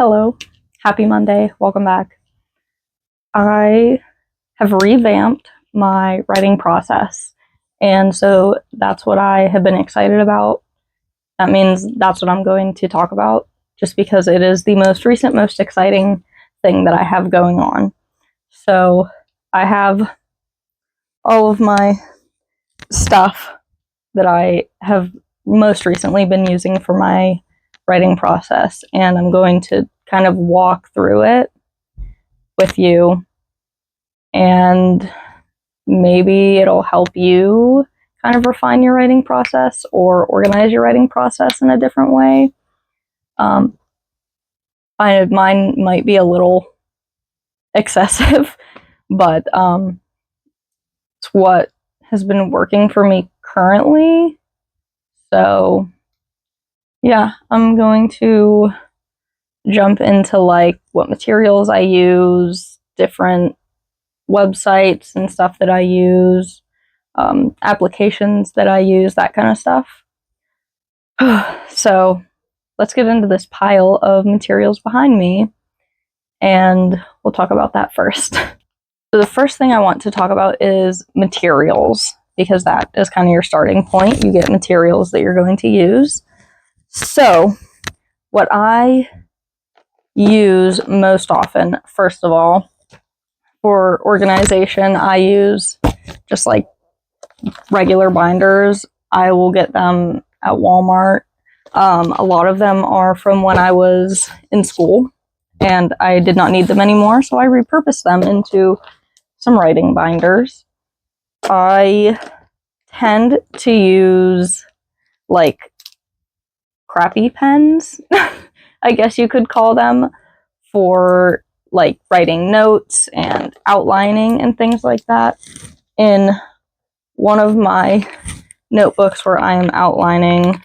Hello, happy Monday, welcome back. I have revamped my writing process, and so that's what I have been excited about. That means that's what I'm going to talk about, just because it is the most recent, most exciting thing that I have going on. So I have all of my stuff that I have most recently been using for my writing process, and I'm going to kind of walk through it with you, and maybe it'll help you kind of refine your writing process or organize your writing process in a different way. Mine might be a little excessive, but it's what has been working for me currently. So yeah, I'm going to jump into like what materials I use, different websites and stuff that I use, applications that I use, that kind of stuff. So let's get into this pile of materials behind me, and we'll talk about that first. So the first thing I want to talk about is materials, because that is kind of your starting point. You get materials that you're going to use. So what I use most often, first of all, for organization, I use just like regular binders. I will get them at Walmart. A lot of them are from when I was in school and I did not need them anymore, so I repurposed them into some writing binders. I tend to use like crappy pens, I guess you could call them, for like writing notes and outlining and things like that. In one of my notebooks where I am outlining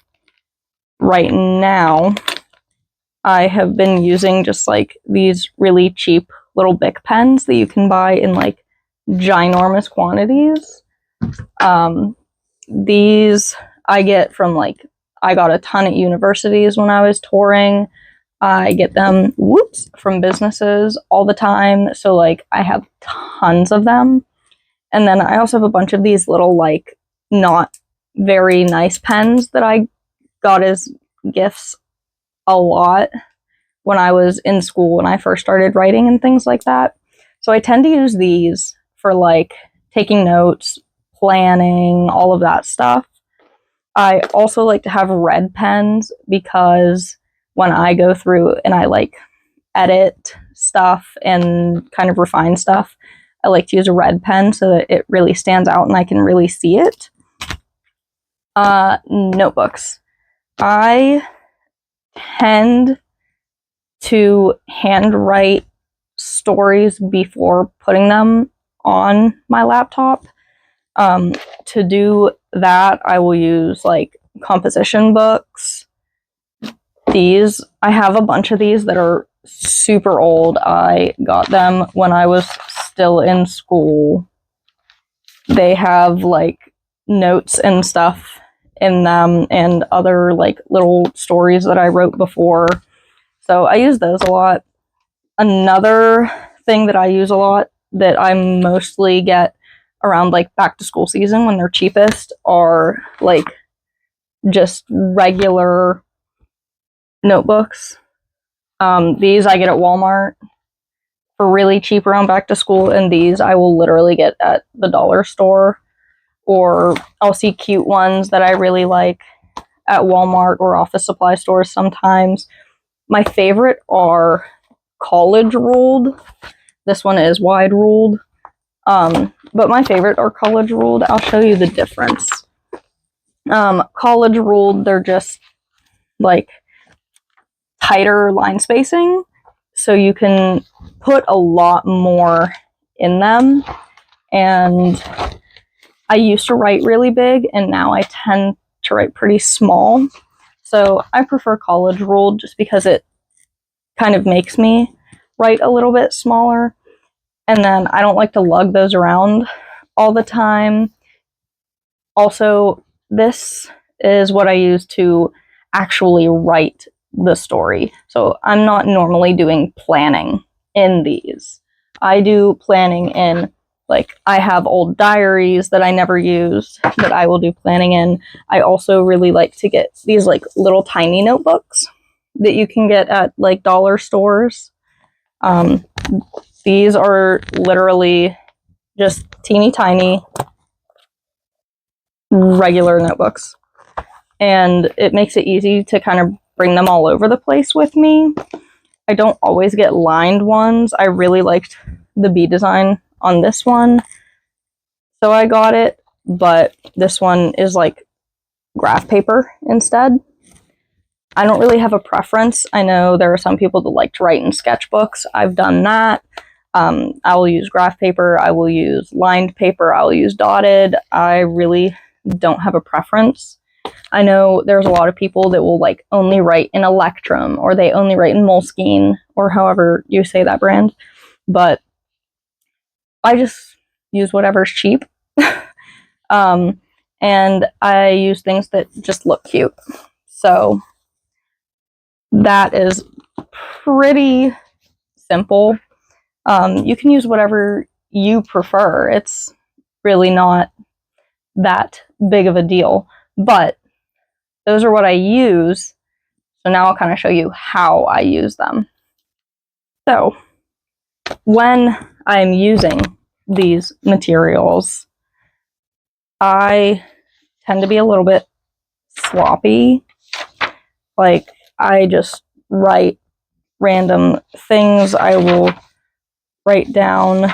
right now, I have been using just like these really cheap little Bic pens that you can buy in like ginormous quantities. These I get from like, I got a ton at universities when I was touring. I get them, from businesses all the time. So like I have tons of them. And then I also have a bunch of these little like not very nice pens that I got as gifts a lot when I was in school, when I first started writing and things like that. So I tend to use these for like taking notes, planning, all of that stuff. I also like to have red pens because when I go through and I like edit stuff and kind of refine stuff, I like to use a red pen so that it really stands out and I can really see it. Notebooks. I tend to handwrite stories before putting them on my laptop. To do that, I will use like composition books. I have a bunch of these that are super old. I got them when I was still in school. They have like notes and stuff in them and other like little stories that I wrote before. So I use those a lot. Another thing that I use a lot that I mostly get around like back to school season when they're cheapest are like just regular notebooks. These I get at Walmart for really cheap around back to school, and these I will literally get at the dollar store, or I'll see cute ones that I really like at Walmart or office supply stores sometimes. My favorite are college ruled. This one is wide ruled. But my favorite are college ruled. I'll show you the difference. College ruled, they're just like tighter line spacing, so you can put a lot more in them. And I used to write really big, and now I tend to write pretty small. So I prefer college ruled just because it kind of makes me write a little bit smaller. And then I don't like to lug those around all the time. Also, this is what I use to actually write the story. So I'm not normally doing planning in these. I do planning in, like, I have old diaries that I never used that I will do planning in. I also really like to get these like little tiny notebooks that you can get at like dollar stores. These are literally just teeny tiny regular notebooks, and it makes it easy to kind of bring them all over the place with me. I don't always get lined ones. I really liked the bee design on this one, so I got it, but this one is like graph paper instead. I don't really have a preference. I know there are some people that like to write in sketchbooks. I've done that. I will use graph paper. I will use lined paper. I will use dotted. I really don't have a preference. I know there's a lot of people that will like only write in Electrum, or they only write in Moleskine, or however you say that brand. But I just use whatever's cheap. And I use things that just look cute. So that is pretty simple. You can use whatever you prefer. It's really not that big of a deal. But those are what I use. So now I'll kind of show you how I use them. So when I'm using these materials, I tend to be a little bit sloppy. Like, I just write random things. I will write down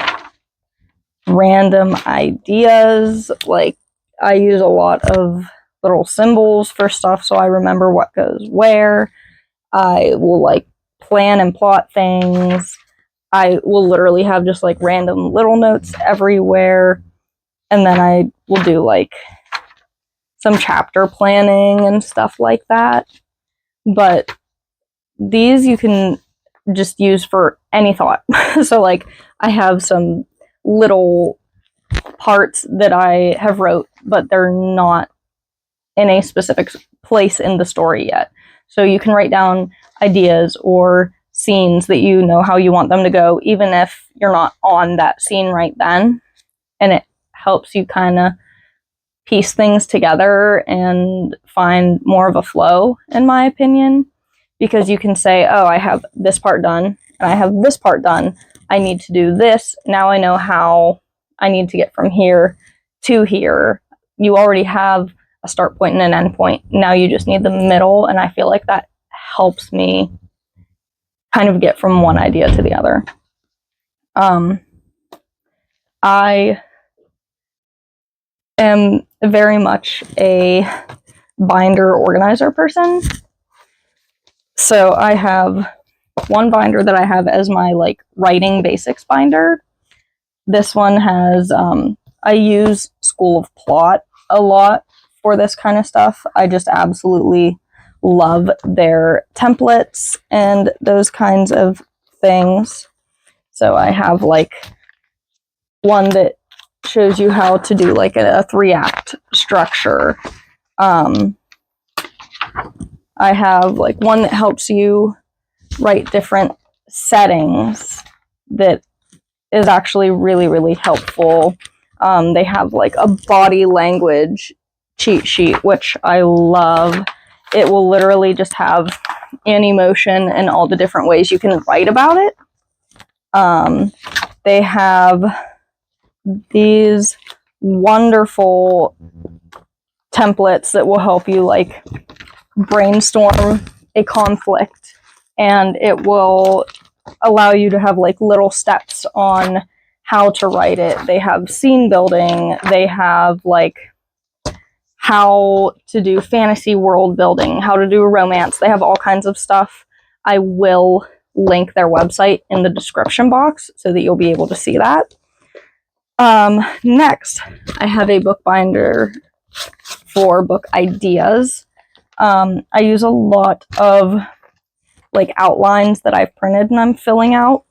random ideas. Like, I use a lot of little symbols for stuff so I remember what goes where. I will like plan and plot things. I will literally have just like random little notes everywhere. And then I will do like some chapter planning and stuff like that. But these you can just use for any thought. So like, I have some little parts that I have wrote, but they're not in a specific place in the story yet. So you can write down ideas or scenes that you know how you want them to go, even if you're not on that scene right then. And it helps you kind of piece things together and find more of a flow, in my opinion, because you can say, oh, I have this part done and I have this part done. I need to do this. Now I know how I need to get from here to here. You already have a start point and an end point. Now you just need the middle, and I feel like that helps me kind of get from one idea to the other. I am very much a binder organizer person. So I have one binder that I have as my like writing basics binder. This one has, I use School of Plot a lot for this kind of stuff. I just absolutely love their templates and those kinds of things. So I have like one that shows you how to do like a 3-act structure. I have like one that helps you write different settings that is actually really, really helpful. They have like a body language cheat sheet, which I love. It will literally just have an emotion and all the different ways you can write about it. They have these wonderful templates that will help you like brainstorm a conflict, and it will allow you to have like little steps on how to write it. They have scene building. They have like how to do fantasy world building, how to do a romance. They have all kinds of stuff. I will link their website in the description box so that you'll be able to see that. Next, I have a bookbinder for book ideas. I use a lot of like outlines that I've printed and I'm filling out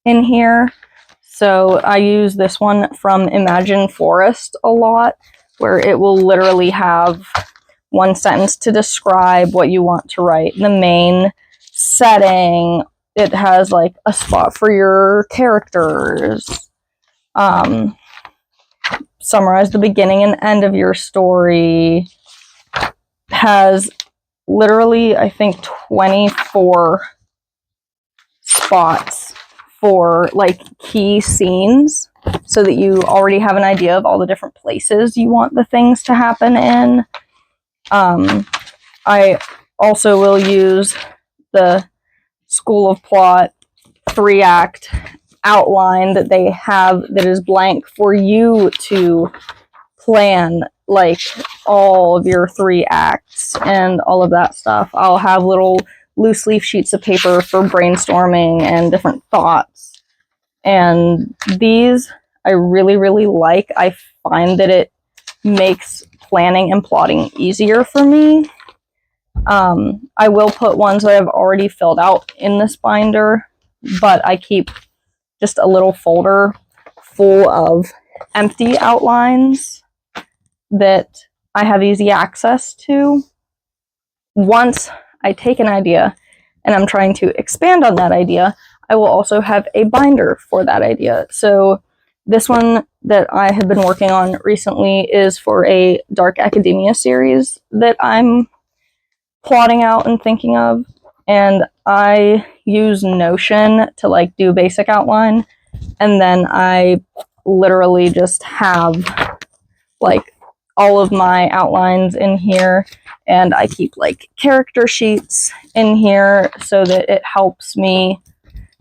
in here. So I use this one from Imagine Forest a lot, where it will literally have one sentence to describe what you want to write, the main setting. It has like a spot for your characters. Summarize the beginning and end of your story. Has literally, I think, 24 spots for like key scenes, so that you already have an idea of all the different places you want the things to happen in. I also will use the School of Plot 3-act outline that they have that is blank for you to plan like all of your 3 acts and all of that stuff. I'll have little loose leaf sheets of paper for brainstorming and different thoughts. And these I really, really like. I find that it makes planning and plotting easier for me. I will put ones that I've already filled out in this binder, but I keep just a little folder full of empty outlines that I have easy access to. Once I take an idea and I'm trying to expand on that idea, I will also have a binder for that idea. So this one that I have been working on recently is for a dark academia series that I'm plotting out and thinking of, and I use Notion to like do basic outline, and then I literally just have like all of my outlines in here, and I keep like character sheets in here so that it helps me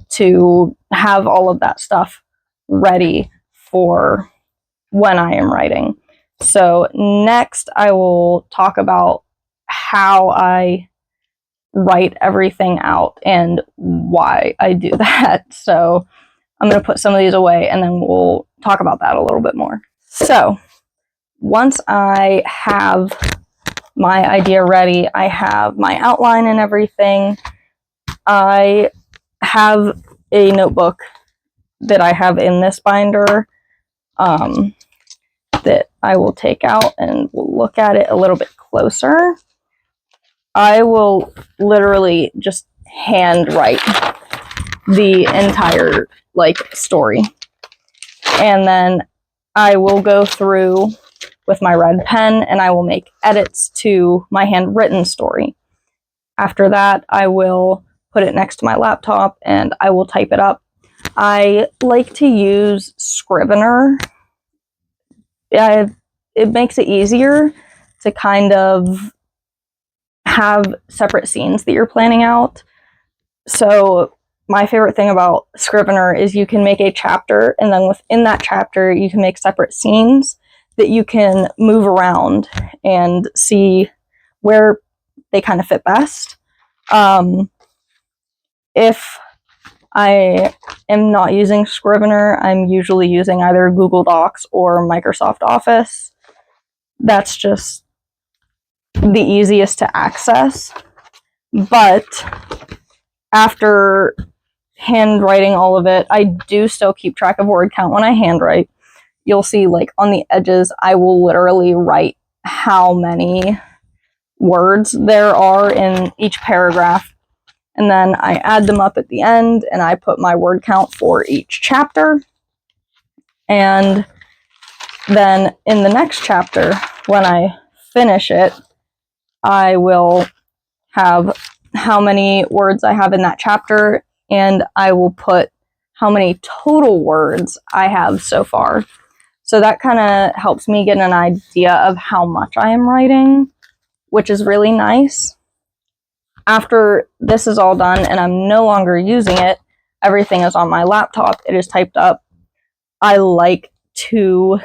to have all of that stuff ready for when I am writing. So next I will talk about how I write everything out and why I do that. So I'm going to put some of these away and then we'll talk about that a little bit more. So once I have my idea ready, I have my outline and everything, I have a notebook that I have in this binder that I will take out and we'll look at it a little bit closer. I will literally just handwrite the entire like story, and then I will go through with my red pen and I will make edits to my handwritten story. After that, I will put it next to my laptop and I will type it up. I like to use Scrivener. It makes it easier to kind of have separate scenes that you're planning out. So my favorite thing about Scrivener is you can make a chapter, and then within that chapter you can make separate scenes that you can move around and see where they kind of fit best. If I am not using Scrivener, I'm usually using either Google Docs or Microsoft Office. That's just the easiest to access. But after handwriting all of it, I do still keep track of word count when I handwrite. You'll see like on the edges, I will literally write how many words there are in each paragraph. And then I add them up at the end and I put my word count for each chapter. And then in the next chapter, when I finish it, I will have how many words I have in that chapter, and I will put how many total words I have so far. So that kind of helps me get an idea of how much I am writing, which is really nice. After this is all done and I'm no longer using it, everything is on my laptop, it is typed up. I like to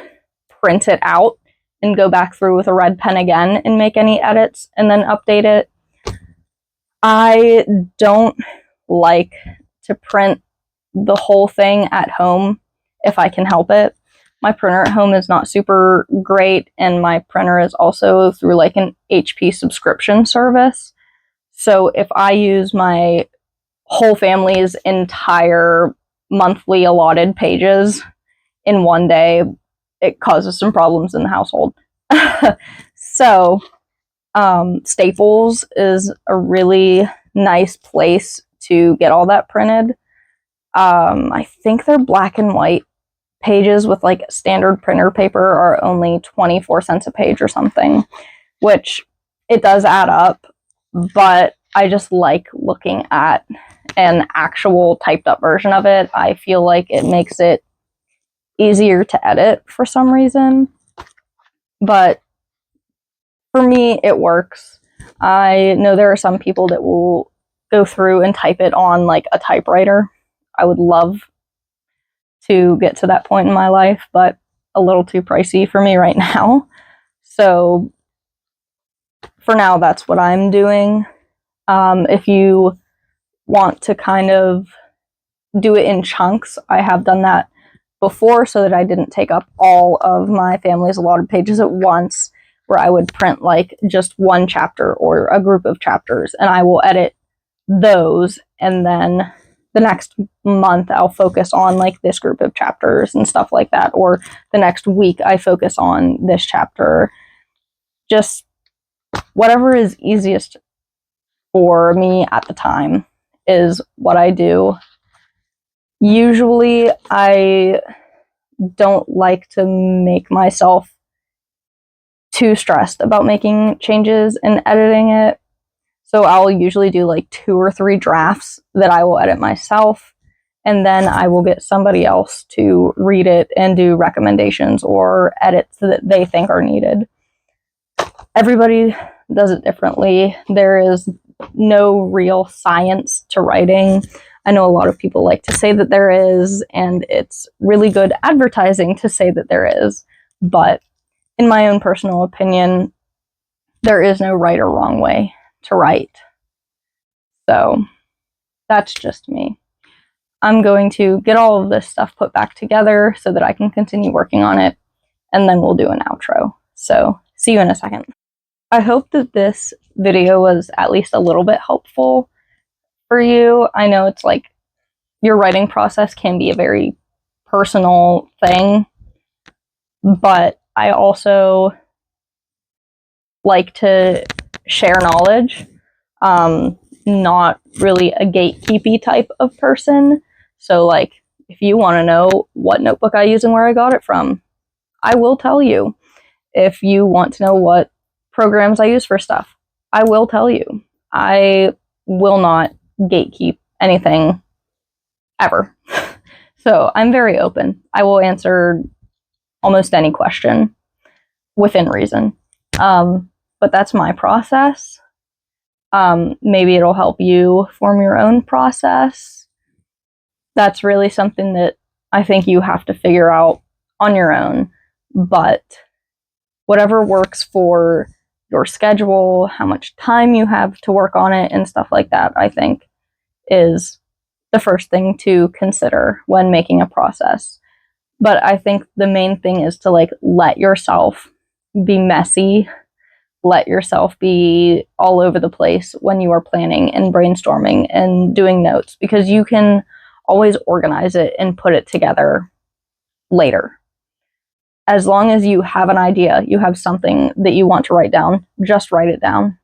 print it out and go back through with a red pen again and make any edits and then update it. I don't like to print the whole thing at home if I can help it. My printer at home is not super great, and my printer is also through like an HP subscription service. So if I use my whole family's entire monthly allotted pages in one day, it causes some problems in the household. So Staples is a really nice place to get all that printed. I think they're black and white pages with like standard printer paper are only 24 cents a page or something, which it does add up, but I just like looking at an actual typed up version of it. I feel like it makes it easier to edit for some reason, but for me, it works. I know there are some people that will go through and type it on like a typewriter. I would love to get to that point in my life, but a little too pricey for me right now. So for now, that's what I'm doing. If you want to kind of do it in chunks, I have done that before so that I didn't take up all of my family's allotted pages at once, where I would print like just one chapter or a group of chapters, and I will edit those, and then the next month I'll focus on like this group of chapters and stuff like that, or the next week I focus on this chapter. Just whatever is easiest for me at the time is what I do. Usually I don't like to make myself too stressed about making changes and editing it. So I'll usually do like 2 or 3 drafts that I will edit myself, and then I will get somebody else to read it and do recommendations or edits that they think are needed. Everybody does it differently. There is no real science to writing. I know a lot of people like to say that there is, and it's really good advertising to say that there is, but in my own personal opinion, there is no right or wrong way to write. So that's just me. I'm going to get all of this stuff put back together so that I can continue working on it, and then we'll do an outro. So see you in a second. I hope that this video was at least a little bit helpful for you. I know it's like your writing process can be a very personal thing, but I also like to share knowledge. Not really a gatekeepy type of person. So like, if you want to know what notebook I use and where I got it from, I will tell you. If you want to know what programs I use for stuff, I will tell you. I will not gatekeep anything ever. So I'm very open. I will answer almost any question within reason. But that's my process. Maybe it'll help you form your own process. That's really something that I think you have to figure out on your own. But whatever works for your schedule, how much time you have to work on it, and stuff like that, I think is the first thing to consider when making a process. But I think the main thing is to like let yourself be messy. Let yourself be all over the place when you are planning and brainstorming and doing notes, because you can always organize it and put it together later. As long as you have an idea, you have something that you want to write down, just write it down.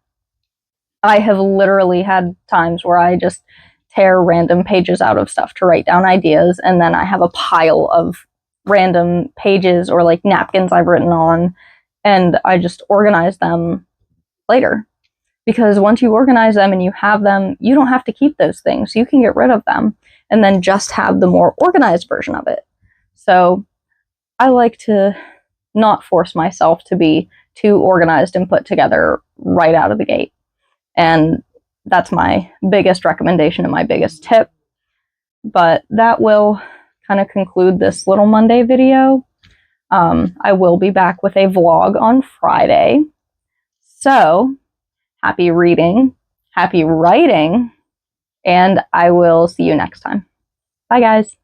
I have literally had times where I just tear random pages out of stuff to write down ideas, and then I have a pile of random pages or like napkins I've written on, and I just organize them later. Because once you organize them and you have them, you don't have to keep those things. You can get rid of them and then just have the more organized version of it. So I like to not force myself to be too organized and put together right out of the gate. And that's my biggest recommendation and my biggest tip. But that will kind of conclude this little Monday video. I will be back with a vlog on Friday. So happy reading, happy writing, and I will see you next time. Bye, guys.